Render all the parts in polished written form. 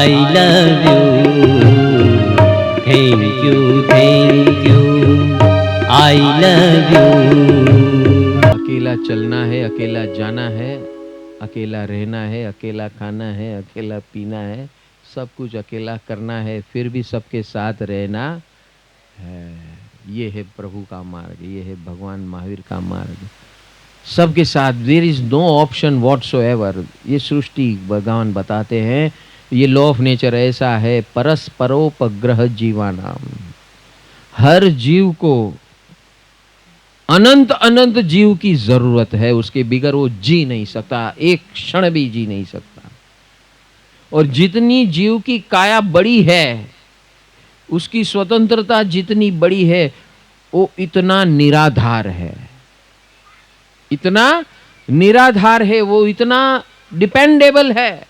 I love you. Thank you, I love you. अकेला चलना है, अकेला जाना है, अकेला रहना है, अकेला खाना है, अकेला पीना है, सब कुछ अकेला करना है, फिर भी सबके साथ रहना है। ये है प्रभु का मार्ग, ये है भगवान महावीर का मार्ग। सबके साथ there is no option whatsoever. ये सृष्टि भगवान बताते हैं, ये लॉ ऑफ नेचर ऐसा है, परस्परोपग्रह जीवानाम। हर जीव को अनंत अनंत जीव की जरूरत है, उसके बिगर वो जी नहीं सकता, एक क्षण भी जी नहीं सकता। और जितनी जीव की काया बड़ी है, उसकी स्वतंत्रता जितनी बड़ी है, वो इतना निराधार है, इतना निराधार है, वो इतना डिपेंडेबल है।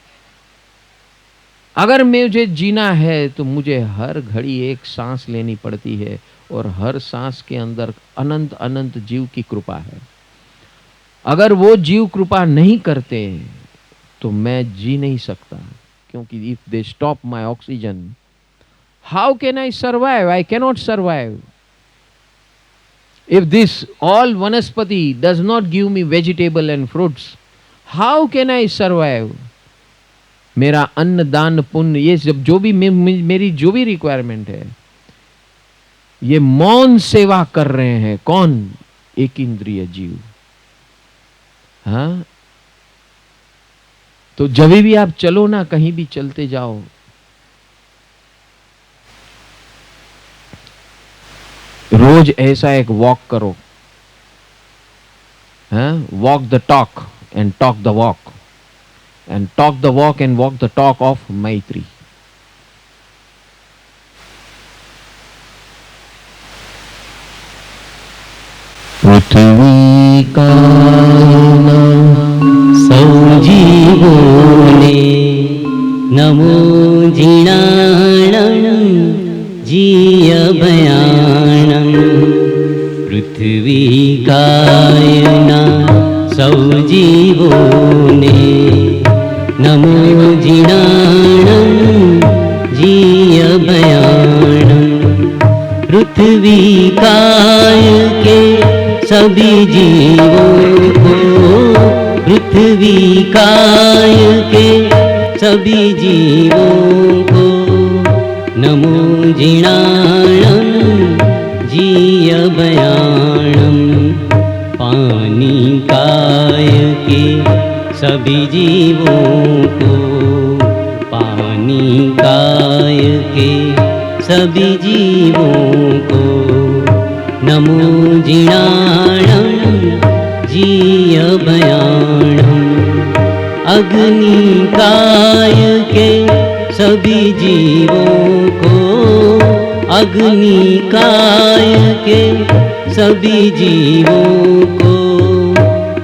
अगर मुझे जीना है तो मुझे हर घड़ी एक सांस लेनी पड़ती है, और हर सांस के अंदर अनंत अनंत जीव की कृपा है। अगर वो जीव कृपा नहीं करते तो मैं जी नहीं सकता, क्योंकि if they stop my oxygen, how can I survive? I can not survive. If this all vanaspati does not give me vegetable and fruits, how can I survive? मेरा अन्न दान पुण्य, ये सब जो भी मेरी जो भी रिक्वायरमेंट है, ये मौन सेवा कर रहे हैं। कौन? एक इंद्रिय जीव। हाँ, तो जब भी आप चलो ना, कहीं भी चलते जाओ, रोज ऐसा एक वॉक करो। Walk the talk and talk the walk, and talk the walk and walk the talk of मैत्री। पृथ्वी का सौजीवोने नमो जिणाणं जीय भयाणं। पृथ्वी कायना सौजीवोने नमो जिणाणं जीय भयाणं। पृथ्वी काय के सभी जीवों को, पृथ्वी काय के सभी जीवों को नमो जिणाणं जीय भयाणं। पानी काय के सभी जीवों को, पानी काय के सभी जीवों को नमो जिणाणं जीय भयाणं। अग्नि काय के सभी जीवों को, अग्नि काय के सभी जीवों को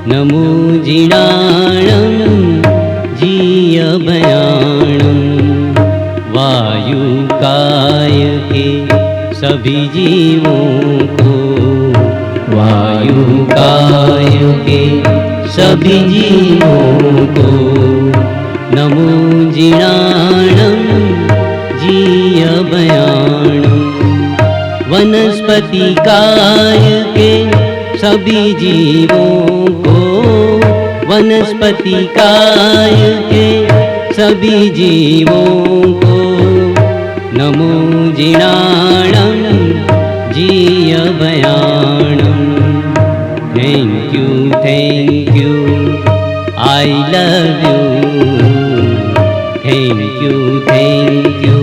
नमो जिणाणं जीय भयाणं। वायु काय के सभी जीवों को, वायु काय के सभी जीवों को नमो जिणाणं जीय भयाणं। वनस्पति काय के सभी जीवों को, वनस्पति काय के सभी जीवों को नमो जिणाणं जीय भयाणं। Thank you, I love you. Thank you,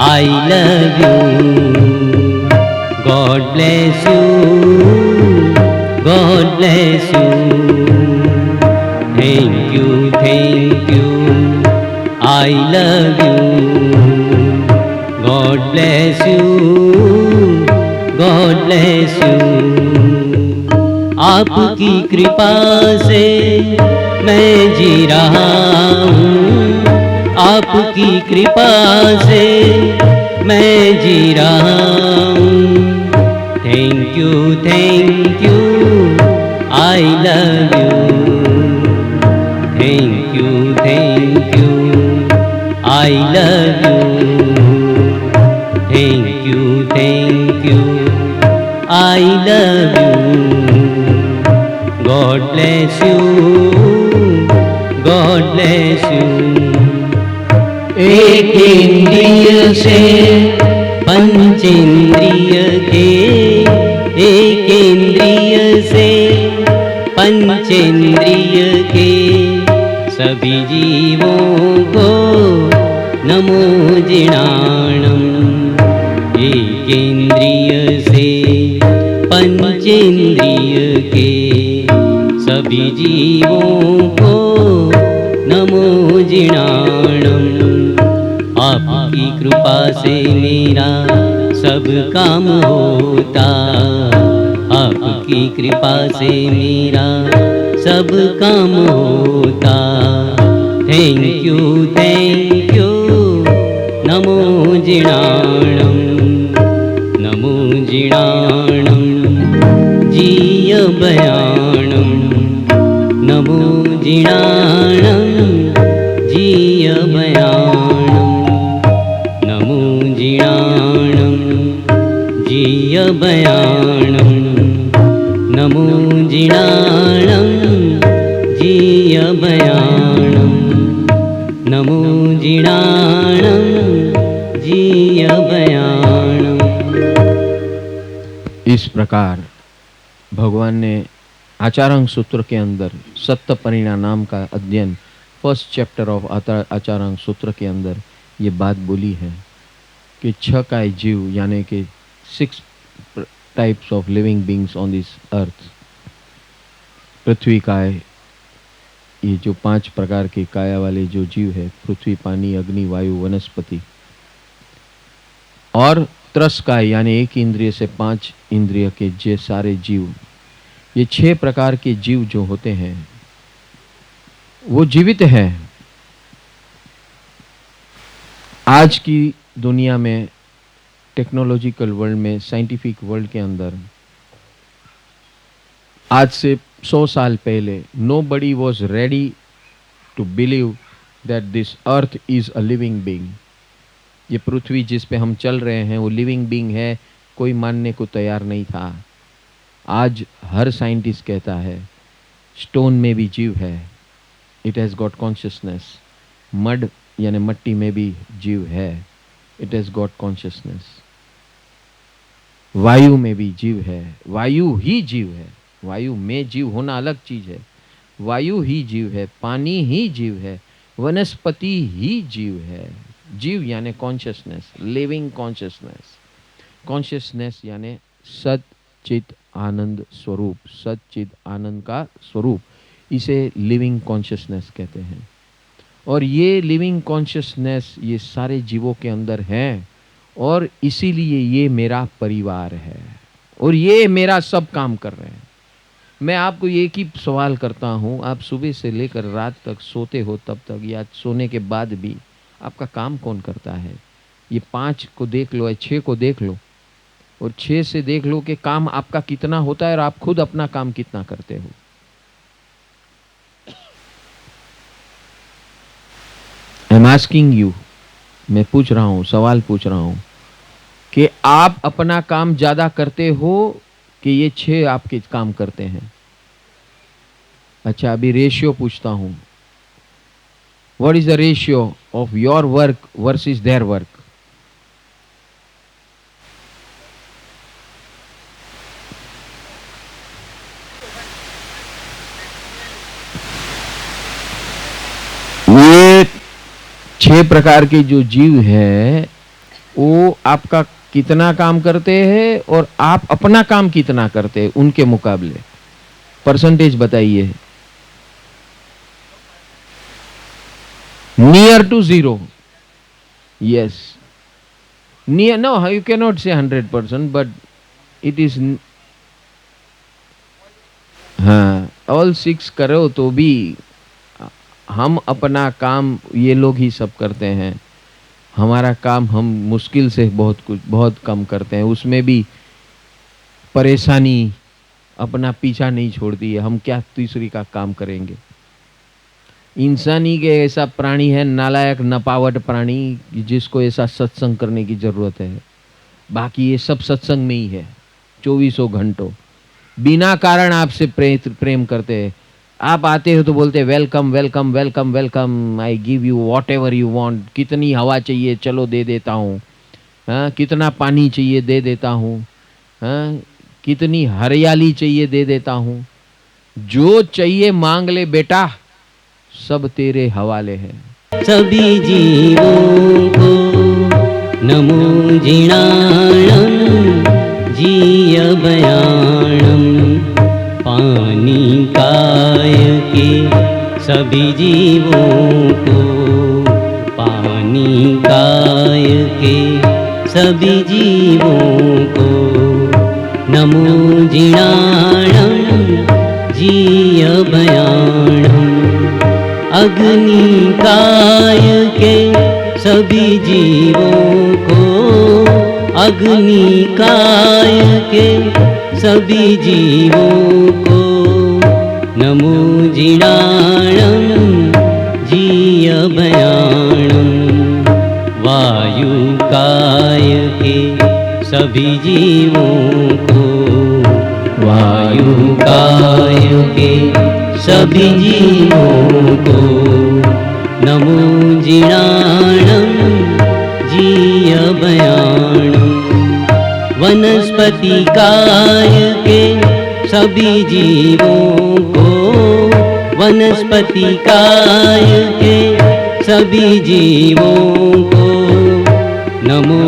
I love you. God bless you, God bless you. Thank you, I love you. God bless you, God bless you. आपकी कृपा से मैं जी रहा हूँ, आपकी कृपा से मैं जी रहा हूँ। Thank you, I love you. Thank you, I I love you. Thank you, thank you. I love you. God bless you. God bless you. एक इंद्रिय से पंचेंद्रिय के, एक इंद्रिय से पंचेंद्रिय के सभी जीवों को नमो जिणाणम। एक इंद्रिय से पंचेंद्रिय के सभी जीवों को नमो जिणाणम। आपकी कृपा से मेरा सब काम होता, आपकी कृपा से मेरा सब काम होता। थैंक यू नमो जिणाणम, नमो जिणाणम जीय बयाणम, नमो जिणाणम जीय बयाणम, नमो जिणाणम जीय बयाणम, नमो जिणाणम जीय बयाणम, नमो जिणाणम जीय बयाणम। इस प्रकार भगवान ने आचारांग सूत्र के अंदर सत्य परिणा नाम का अध्ययन फर्स्ट चैप्टर ऑफ आचारांग सूत्र के अंदर ये बात बोली है कि 6 काय जीव यानी कि 6 types of living beings on this earth. पृथ्वी काय, ये जो 5 प्रकार के काया वाले जो जीव है, पृथ्वी, पानी, अग्नि, वायु, वनस्पति। और त्रस काय यानी 1 इंद्रिय से 5 इंद्रिय के जे सारे जीव। ये 6 प्रकार के जीव जो होते हैं वो जीवित हैं। आज की दुनिया में, टेक्नोलॉजिकल वर्ल्ड में, साइंटिफिक वर्ल्ड के अंदर आज से 100 साल पहले nobody was ready to believe that this earth is a living being। ये पृथ्वी जिस पे हम चल रहे हैं वो लिविंग बीइंग है, कोई मानने को तैयार नहीं था। आज हर साइंटिस्ट कहता है स्टोन में भी जीव है, it has got consciousness. Mud यानी मट्टी में भी जीव है, इट हैज़ गॉट कॉन्शियसनेस। वायु में भी जीव है, वायु ही जीव है। वायु में जीव होना अलग चीज है, वायु ही जीव है। पानी ही जीव है, वनस्पति ही जीव है। जीव यानी कॉन्शियसनेस, लिविंग कॉन्शियसनेस। कॉन्शियसनेस यानी सत चित आनंद स्वरूप, सत चित आनंद का स्वरूप, इसे लिविंग कॉन्शियसनेस कहते हैं। और ये लिविंग कॉन्शियसनेस ये सारे जीवों के अंदर है, और इसीलिए ये मेरा परिवार है और ये मेरा सब काम कर रहे हैं। मैं आपको एक ही सवाल करता हूँ, आप सुबह से लेकर रात तक सोते हो तब तक, या सोने के बाद भी आपका काम कौन करता है? ये 5 को देख लो या 6 को देख लो, और 6 से देख लो कि काम आपका कितना होता है और आप खुद अपना काम कितना करते हो। आई एम आस्किंग यू, मैं पूछ रहा हूँ, सवाल पूछ रहा हूँ कि आप अपना काम ज्यादा करते हो कि ये 6 आपके काम करते हैं? अच्छा, अभी रेशियो पूछता हूँ, what is the ratio of your work versus their work? ये 6 प्रकार के जो जीव है वो आपका कितना काम करते हैं और आप अपना काम कितना करते हैं उनके मुकाबले? परसेंटेज बताइए। Near to 0। Yes, near, no you cannot नॉट से 100%, बट इट इज, हाँ, ऑल 6 करो तो भी हम अपना काम ये लोग ही सब करते हैं। हमारा काम हम मुश्किल से बहुत कम करते हैं, उसमें भी परेशानी अपना पीछा नहीं छोड़ती है। हम क्या तीसरी का काम करेंगे? इंसान ही के ऐसा प्राणी है, नालायक नपावट प्राणी, जिसको ऐसा सत्संग करने की जरूरत है। बाकी ये सब सत्संग में ही है, 24 घंटों बिना कारण आपसे प्रेम करते हैं। आप आते हो तो बोलते welcome welcome welcome welcome, I give you what ever you want. कितनी हवा चाहिए चलो दे देता हूँ, हाँ, कितना पानी चाहिए दे देता हूँ, हाँ, कितनी हरियाली चाहिए दे देता हूँ, जो चाहिए मांग ले बेटा, सब तेरे हवाले है। सभी जीवों को नमो जिणाणं जीय बयाणं पानी काय के सभी जीवों को पानी काय के सभी जीवों को नमो जिणाणं जीय बयाणं अग्नि काय के सभी जीवों को अग्नि काय के सभी जीवों को नमो जिणाणं जीय बयाणं वायु काय के सभी जीवों को वायु काय के सभी जीवों को नमो जिणाणं जीय बयाणं वनस्पति काय के सभी जीवों को वनस्पति काय के सभी जीवों को नमो